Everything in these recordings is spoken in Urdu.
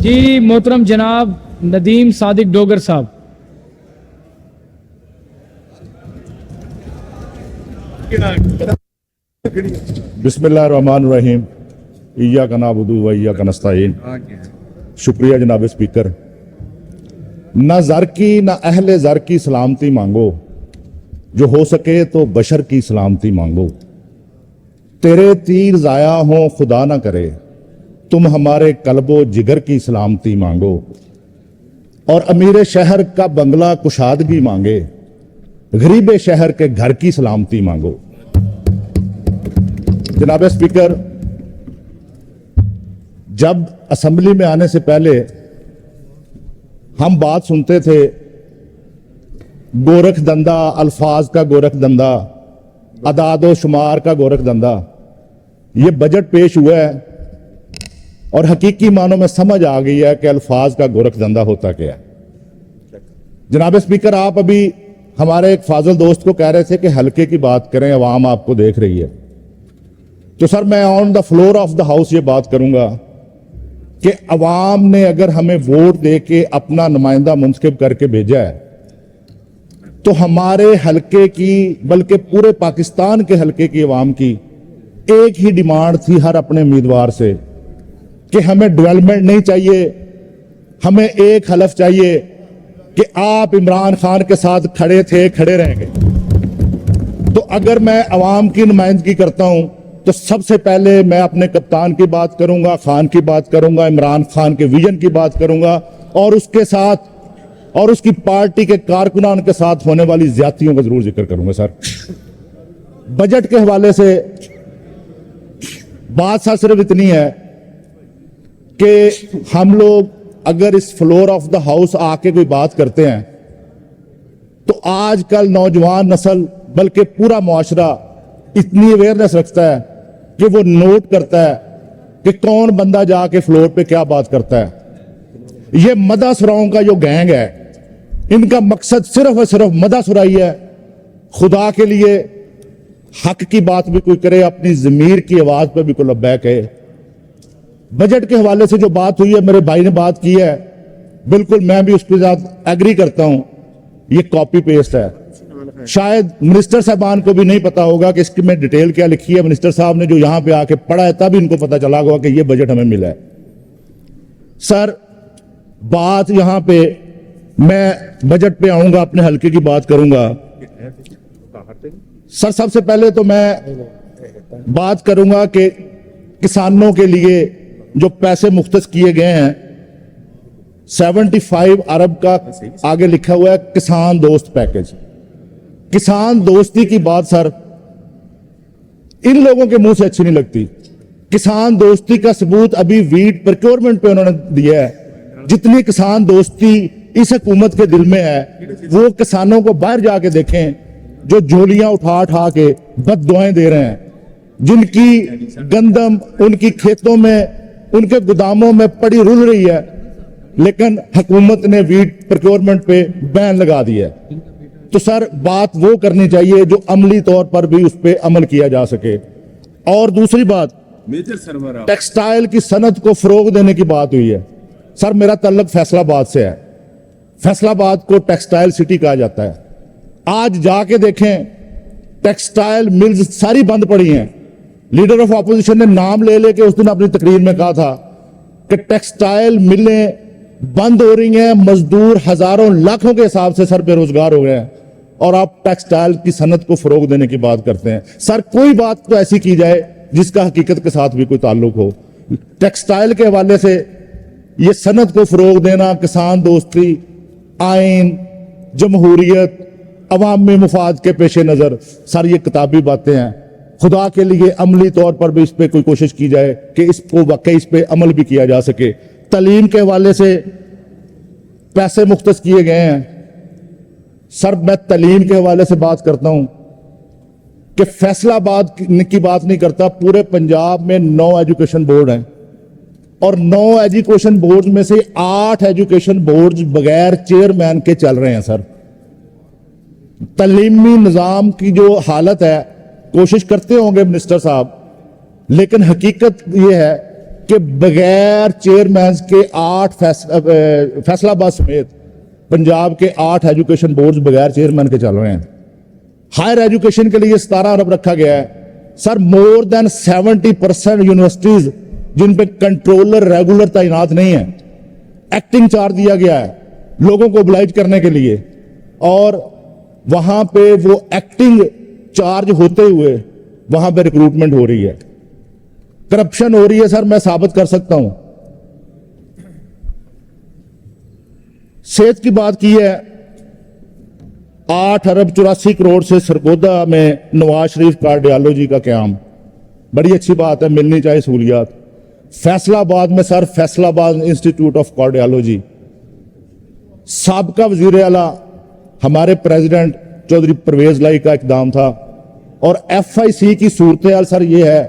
جی محترم جناب ندیم صادق ڈوگر صاحب. بسم اللہ الرحمن الرحیم. ایاک نعبد و ایاک نستعین. شکریہ جناب اسپیکر. نہ زر کی نہ اہل زر کی سلامتی مانگو، جو ہو سکے تو بشر کی سلامتی مانگو. تیرے تیر ضائع ہوں خدا نہ کرے، تم ہمارے قلب و جگر کی سلامتی مانگو. اور امیر شہر کا بنگلہ کشادگی مانگے، غریب شہر کے گھر کی سلامتی مانگو. جناب اسپیکر، جب اسمبلی میں آنے سے پہلے ہم بات سنتے تھے گورکھ دندہ، الفاظ کا گورکھ دندہ، اعداد و شمار کا گورکھ دندہ. یہ بجٹ پیش ہوا ہے اور حقیقی معنوں میں سمجھ آ گئی ہے کہ الفاظ کا گورکھ دندہ ہوتا کیا ہے. جناب اسپیکر، آپ ابھی ہمارے ایک فاضل دوست کو کہہ رہے تھے کہ حلقے کی بات کریں، عوام آپ کو دیکھ رہی ہے. تو سر میں on the floor of the house یہ بات کروں گا کہ عوام نے اگر ہمیں ووٹ دے کے اپنا نمائندہ منتخب کر کے بھیجا ہے تو ہمارے حلقے کی بلکہ پورے پاکستان کے حلقے کی عوام کی ایک ہی ڈیمانڈ تھی ہر اپنے امیدوار سے کہ ہمیں ڈیولپمنٹ نہیں چاہیے، ہمیں ایک حلف چاہیے کہ آپ عمران خان کے ساتھ کھڑے تھے، کھڑے رہیں گے. تو اگر میں عوام کی نمائندگی کرتا ہوں تو سب سے پہلے میں اپنے کپتان کی بات کروں گا، خان کی بات کروں گا، عمران خان کے ویژن کی بات کروں گا، اور اس کے ساتھ اور اس کی پارٹی کے کارکنان کے ساتھ ہونے والی زیادتیوں کا ضرور ذکر کروں گا. سر بجٹ کے حوالے سے بات صرف اتنی ہے کہ ہم لوگ اگر اس فلور آف دا ہاؤس آ کے کوئی بات کرتے ہیں تو آج کل نوجوان نسل بلکہ پورا معاشرہ اتنی اویئرنیس رکھتا ہے کہ وہ نوٹ کرتا ہے کہ کون بندہ جا کے فلور پہ کیا بات کرتا ہے. یہ مدح سراؤں کا جو گینگ ہے، ان کا مقصد صرف اور صرف مدح سرائی ہے. خدا کے لیے حق کی بات بھی کوئی کرے، اپنی ضمیر کی آواز پہ بھی کوئی لبیک کہے. بجٹ کے حوالے سے جو بات ہوئی ہے، میرے بھائی نے بات کی ہے، بالکل میں بھی اس کے ساتھ ایگری کرتا ہوں. یہ کاپی پیسٹ ہے. شاید منسٹر صاحبان کو بھی نہیں پتا ہوگا کہ اس کی میں ڈیٹیل کیا لکھی ہے. منسٹر صاحب نے جو یہاں پہ آ کے پڑھا ہے تب ان کو پتا چلا ہوگا کہ یہ بجٹ ہمیں ملا ہے. سر بات یہاں پہ میں بجٹ پہ آؤں گا، اپنے حلقے کی بات کروں گا. سر سب سے پہلے تو میں بات کروں گا کہ کسانوں کے لیے جو پیسے مختص کیے گئے ہیں 75 ارب کا آگے لکھا ہوا ہے کسان دوست پیکج. کسان دوستی کی بات سر ان لوگوں کے منہ سے اچھی نہیں لگتی. کسان دوستی کا ثبوت ابھی ویٹ پروکیورمنٹ پہ انہوں نے دیا ہے. جتنی کسان دوستی اس حکومت کے دل میں ہے وہ کسانوں کو باہر جا کے دیکھیں جو جھولیاں اٹھا اٹھا کے بد دعائیں دے رہے ہیں، جن کی گندم ان کی کھیتوں میں ان کے گوداموں میں پڑی رل رہی ہے، لیکن حکومت نے ویٹ پروکیورمنٹ پہ بین لگا دیا ہے. تو سر بات وہ کرنی چاہیے جو عملی طور پر بھی اس پہ عمل کیا جا سکے. اور دوسری بات، ٹیکسٹائل کی صنعت کو فروغ دینے کی بات ہوئی ہے. سر میرا تعلق فیصل آباد سے ہے. فیصل آباد کو ٹیکسٹائل سٹی کہا جاتا ہے. آج جا کے دیکھیں ٹیکسٹائل ملز ساری بند پڑی ہیں. لیڈر آف اپوزیشن نے نام لے لے کے اس دن اپنی تقریر میں کہا تھا کہ ٹیکسٹائل ملیں بند ہو رہی ہیں، مزدور ہزاروں لاکھوں کے حساب سے سر بے روزگار ہو گئے ہیں، اور آپ ٹیکسٹائل کی صنعت کو فروغ دینے کی بات کرتے ہیں. سر کوئی بات تو ایسی کی جائے جس کا حقیقت کے ساتھ بھی کوئی تعلق ہو. ٹیکسٹائل کے حوالے سے یہ صنعت کو فروغ دینا، کسان دوستی، آئین، جمہوریت، عوامی مفاد کے پیش نظر، سر یہ کتابی باتیں ہیں. خدا کے لیے عملی طور پر بھی اس پہ کوئی کوشش کی جائے کہ اس کو واقعی اس پہ عمل بھی کیا جا سکے. تعلیم کے حوالے سے پیسے مختص کیے گئے ہیں. سر میں تعلیم کے حوالے سے بات کرتا ہوں کہ فیصل آباد کی بات نہیں کرتا، پورے پنجاب میں 9 ایجوکیشن بورڈ ہیں، اور 9 ایجوکیشن بورڈ میں سے 8 ایجوکیشن بورڈ بغیر چیئرمین کے چل رہے ہیں. سر تعلیمی نظام کی جو حالت ہے، کوشش کرتے ہوں گے منسٹر صاحب، لیکن حقیقت یہ ہے کہ بغیر چیئرمین کے 8 فیصلہ آباد سمیت پنجاب کے 8 ایجوکیشن بورڈز بغیر چیئرمین کے چل رہے ہیں. ہائر ایجوکیشن کے لیے 17 ارب رکھا گیا ہے. سر مور دین 70% یونیورسٹیز جن پہ کنٹرولر ریگولر تعینات نہیں ہے, ایکٹنگ چارج دیا گیا ہے لوگوں کو oblige کرنے کے لیے, اور وہاں پہ وہ ایکٹنگ چارج ہوتے ہوئے وہاں پہ ریکروٹمنٹ ہو رہی ہے, کرپشن ہو رہی ہے. سر میں ثابت کر سکتا ہوں. صحت کی بات کی ہے, 8 ارب 84 کروڑ سے سرگودا میں نواز شریف کارڈیالوجی کا قیام, بڑی اچھی بات ہے, ملنی چاہیے سہولیات. فیصلہ آباد میں سر فیصلہ آباد انسٹیٹیوٹ آف کارڈیالوجی, سابقہ وزیر اعلیٰ ہمارے پریزیڈنٹ چودھری پرویز لائی کا اقدام تھا. اور FIC کی صورتحال سر یہ ہے,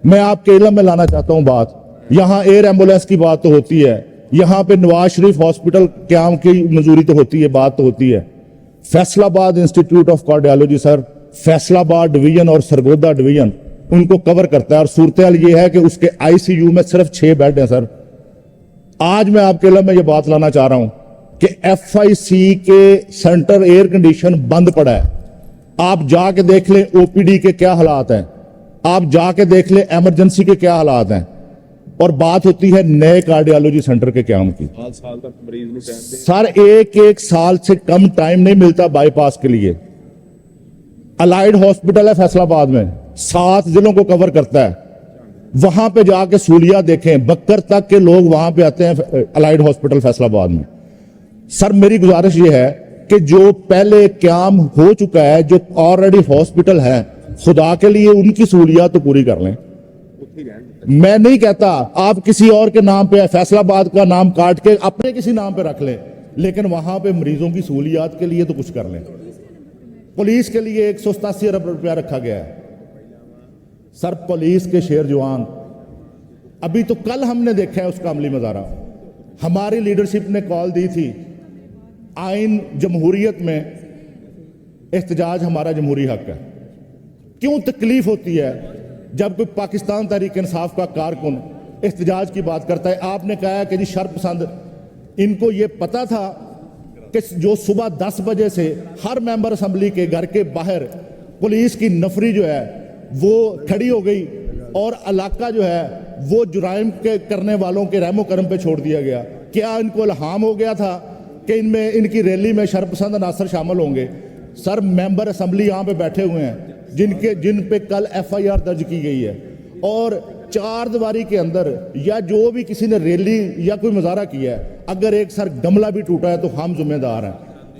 میں آپ کے علم میں لانا چاہتا ہوں بات. یہاں ایئر ایمبولینس کی بات تو ہوتی ہے, یہاں پہ نواز شریف ہاسپٹل قیام کی منظوری تو ہوتی ہے, بات تو ہوتی ہے. فیصلہ آباد انسٹیٹیوٹ آف کارڈیالوجی سر فیصلہ آباد ڈویژن اور سرگودا ڈویژن ان کو کور کرتا ہے. اور صورتحال یہ ہے کہ اس کے ICU میں صرف 6 بیڈ ہیں. سر آج میں آپ کے علم میں یہ بات لانا چاہ رہا ہوں کہ FIC کے سینٹر ایئر کنڈیشن بند پڑا ہے. آپ جا کے دیکھ لیں OPD کے کیا حالات ہیں, آپ جا کے دیکھ لیں ایمرجنسی کے کیا حالات ہیں, اور بات ہوتی ہے نئے کارڈیالوجی سینٹر کے قیام کی. سال تک مریض نہیں ٹائم دے. سر ایک سال سے کم ٹائم نہیں ملتا بائی پاس کے لیے. الائیڈ ہاسپٹل ہے فیصلہ آباد میں, 7 ضلعوں کو کور کرتا ہے. وہاں پہ جا کے سہولیات دیکھیں, بکر تک کے لوگ وہاں پہ آتے ہیں الائیڈ ہاسپٹل فیصلہ آباد میں. سر میری گزارش یہ ہے کہ جو پہلے قیام ہو چکا ہے, جو آلریڈی ہاسپٹل ہے, خدا کے لیے ان کی سہولیات تو پوری کر لیں. میں نہیں کہتا آپ کسی اور کے نام پہ فیصلہ آباد کا نام کاٹ کے اپنے کسی نام پہ رکھ لیں, لیکن وہاں پہ مریضوں کی سہولیات کے لیے تو کچھ کر لیں. پولیس کے لیے 187 ارب روپیہ رکھا گیا ہے. سر پولیس کے شیر جوان, ابھی تو کل ہم نے دیکھا ہے اس کا عملی مظاہرہ. ہماری لیڈرشپ نے کال دی تھی, آئین جمہوریت میں احتجاج ہمارا جمہوری حق ہے. کیوں تکلیف ہوتی ہے جب کوئی پاکستان تحریک انصاف کا کارکن احتجاج کی بات کرتا ہے؟ آپ نے کہا کہ جی شر پسند, ان کو یہ پتا تھا کہ جو صبح 10 بجے سے ہر ممبر اسمبلی کے گھر کے باہر پولیس کی نفری جو ہے وہ کھڑی ہو گئی, اور علاقہ جو ہے وہ جرائم کے کرنے والوں کے رحم و کرم پہ چھوڑ دیا گیا. کیا ان کو الہام ہو گیا تھا کہ ان کی ریلی میں شرپسند عناصر شامل ہوں گے؟ سر ممبر اسمبلی یہاں پہ بیٹھے ہوئے ہیں جن پہ کل FIR درج کی گئی ہے, اور 4 دیواری کے اندر یا جو بھی کسی نے ریلی یا کوئی مظاہرہ کیا ہے, اگر ایک سر گملہ بھی ٹوٹا ہے تو ہم ذمہ دار ہیں.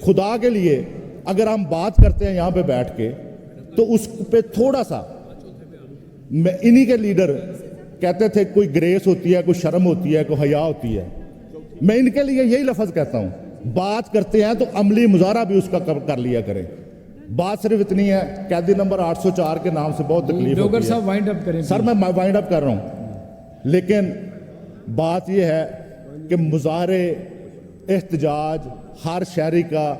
خدا کے لیے اگر ہم بات کرتے ہیں یہاں پہ بیٹھ کے تو اس پہ تھوڑا سا, میں انہی کے لیڈر کہتے تھے کوئی گریس ہوتی ہے, کوئی شرم ہوتی ہے, کوئی حیا ہوتی ہے. میں ان کے لیے یہی لفظ کہتا ہوں, بات کرتے ہیں تو عملی مظاہرہ بھی اس کا کر لیا کریں. بات صرف اتنی ہے, قیدی نمبر 804 کے نام سے بہت تکلیف ڈوگر ہوتی ہے. صاحب وائنڈ اپ کریں. سر میں وائنڈ اپ کر رہا ہوں, لیکن بات یہ ہے کہ مظاہرے احتجاج ہر شہری کا,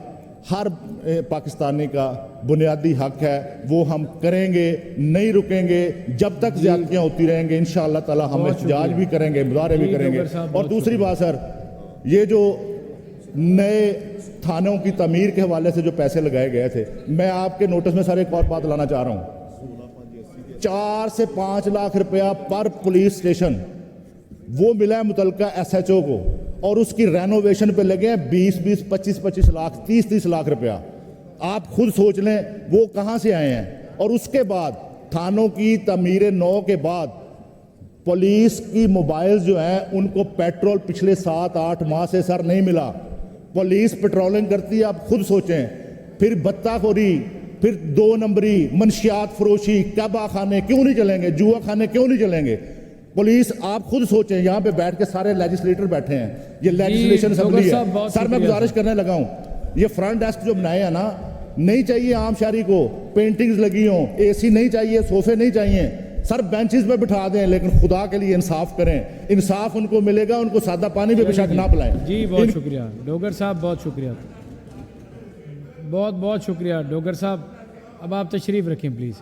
ہر پاکستانی کا بنیادی حق ہے, وہ ہم کریں گے, نہیں رکیں گے جب تک زیادتیاں ہوتی رہیں گے. انشاءاللہ تعالی ہم احتجاج بھی کریں گے, مظاہرے بھی کریں گے. اور دوسری بات سر, یہ جو نئے تھانوں کی تعمیر کے حوالے سے جو پیسے لگائے گئے تھے, میں آپ کے نوٹس میں سر ایک اور بات لانا چاہ رہا ہوں. 4 سے 5 لاکھ روپیہ پر پولیس اسٹیشن وہ ملا ہے متعلقہ SHO کو, اور اس کی رینوویشن پہ لگے ہیں 20 25 لاکھ 30 لاکھ روپیہ. آپ خود سوچ لیں وہ کہاں سے آئے ہیں. اور اس کے بعد تھانوں کی تعمیر نو کے بعد پولیس کی موبائل جو ہیں ان کو پیٹرول پچھلے 7-8 ماہ سے سر نہیں ملا. پولیس پیٹرولنگ کرتی ہے, آپ خود سوچیں. پھر بتہ خوری, پھر 2 نمبری, منشیات فروشی, کعبہ خانے کیوں نہیں چلیں گے, جوا خانے کیوں نہیں چلیں گے. پولیس آپ خود سوچیں, یہاں پہ بیٹھ کے سارے لیجسلیٹر بیٹھے ہیں, یہ لیجسلیشن اسمبلی ہے. سر میں گزارش کرنے لگا ہوں, یہ فرنٹ ڈیسک جو بنائے ہیں نا, نہیں چاہیے عام شہری کو پینٹنگز لگی ہوں, AC نہیں چاہیے, صوفے نہیں چاہیے. سر بینچز پہ بٹھا دیں, لیکن خدا کے لیے انصاف کریں. انصاف ان کو ملے گا, ان کو سادہ پانی پہ بشک نہ پلائیں. جی بہت شکریہ ڈوگر صاحب, بہت شکریہ, بہت شکریہ ڈوگر صاحب. اب آپ تشریف رکھیں پلیز.